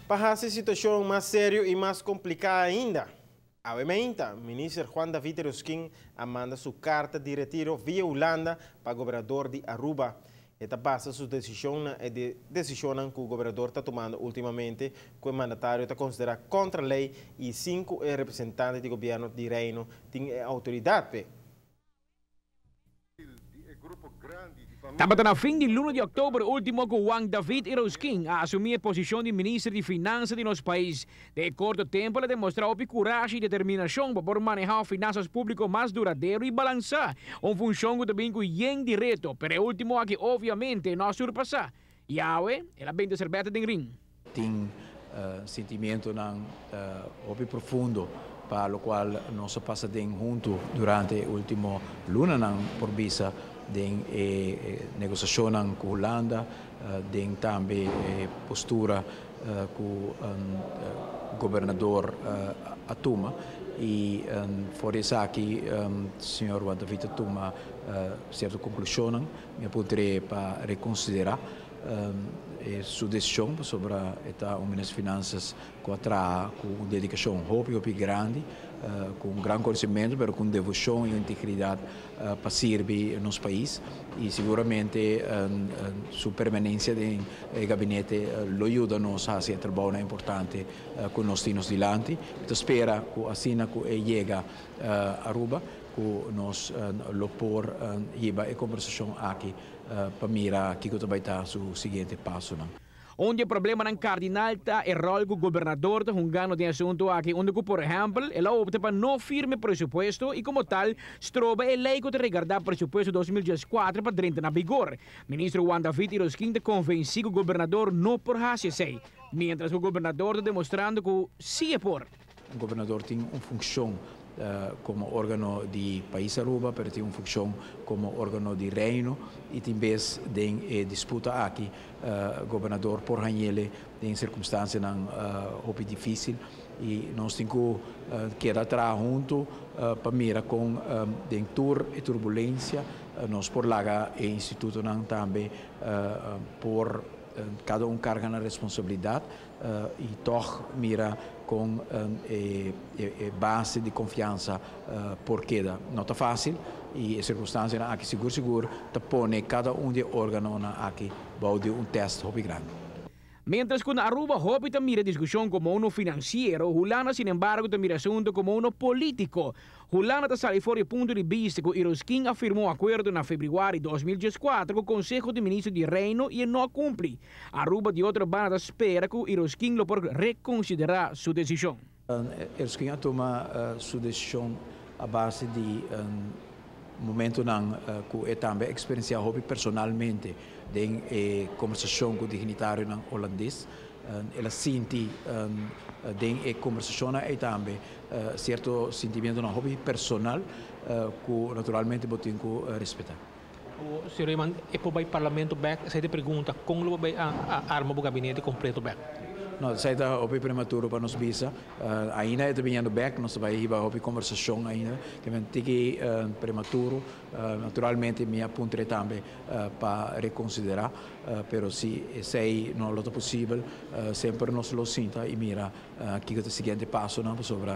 Para essa situação mais séria e mais complicada ainda, obviamente, o ministro Juan David Eroskin manda sua carta de retiro via Holanda para o governador de Aruba. Esta base sua decisão que o governador está tomando ultimamente, que o mandatário está considerado contra a lei e 5 representantes do governo de Reino têm autoridade. Estava na fim de 1 de outubro último que Juan David Eroskin a assumir a posição de ministro de Finanças de nosso país. De curto tempo, ele demonstrou coragem e determinação para manejar finanças públicas mais duradeiro e balançar uma função que também é direto, pero último que obviamente não surpassa. E agora, ela bem de cerveja de ring. Tem sentimento profundo para o qual nós passamos juntos durante o último luna por visa de negociação com a Holanda, de também postura com o governador Atuma e por isso aqui o senhor Juan David Atuma certa conclusão me poderia para reconsiderar sua decisão sobre o Ministério das Finanças com dedicação muito grande, com grande conhecimento, mas com devoção e integridade para servir nosso país e seguramente sua permanência no gabinete lo ajuda-nos a fazer um trabalho importante com nós temos diante. Eu espero que assim que chega a Aruba, que nós lo por a conversação aqui para mirar que vai estar o seguinte passo. Onde o problema não cardinal está é o rol do governador de Hungano de assunto aqui, onde, por exemplo, ela opta para não firme presupuesto e, como tal, estroba a lei que regardar presupuesto 2014 para dentro na vigor. Ministro Juan David Eroskin te convencido que o governador não por sei, mientras o governador está demonstrando que sim é por. O governador tem uma função como órgão de país Aruba, mas tem uma função como órgão de reino e tem vez de disputa aqui o governador por ele em circunstâncias muito difíceis e nós temos que atrás junto para mirar com tour e turbulência nós por lá e instituto também por cada carga na responsabilidade e toch mira com base de confiança porque não está fácil e a circunstância aqui seguro te põe cada de órgão aqui vai de teste muito grande. Mientras que na Aruba, Hopi mira discussão como uno financiero, Holanda, sin embargo, mira asunto como uno político. Holanda sale fora ponto de vista que Eroskin afirmou acordo na fevereiro de 2014 com o Conselho de Ministros de Reino e não cumpre. Aruba de outra banda espera que Eroskin lo por reconsiderar sua decisão. Eroskin toma sua decisão a base de momento que também experienciar personalmente em conversação com o dignitário holandês. Ela sente em conversação e também certo sentimento personal que naturalmente eu tenho que respeitar. O senhor Iman, e para o parlamento back, você te pergunta como vai a arma do gabinete completo back? Não, sai da opi prematuro para nos visa. Ainda é também no back, nós vai ir para opi conversação ainda, que vem que prematuro. Naturalmente me apontei também para reconsiderar, pero se sei não é possível, sempre nós lo sinta e mira que é o seguinte passo, não sobre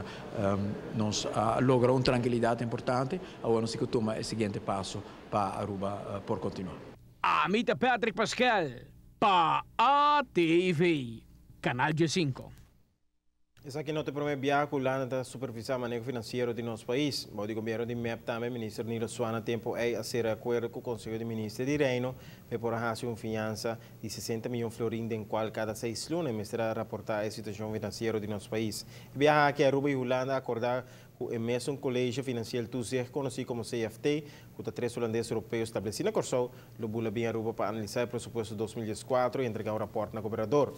nós logra uma tranquilidade importante, agora nós toma o seguinte passo para Aruba por continuar. Amita Patrick Pascal para ATV. Canal G5. Essa aqui não te promete viajar com a Holanda supervisar o manejo financeiro de nosso país. O governo de MEP também, o ministro Nilo Suana, tempo é a ser acordo com o Conselho de Ministros de Reino, por fazer uma fiança de 60 milhões de florins, em qual cada 6 lunes mestra reportar a situação financeira de nosso país. Viajar aqui a Aruba e Holanda acordar com o mesmo colégio financeiro conhecido como CFT, com os 3 holandeses europeus estabelecidos na Corsol, o Bula bem Aruba para analisar o pressuposto 2014 e entregar o rapporto na governador.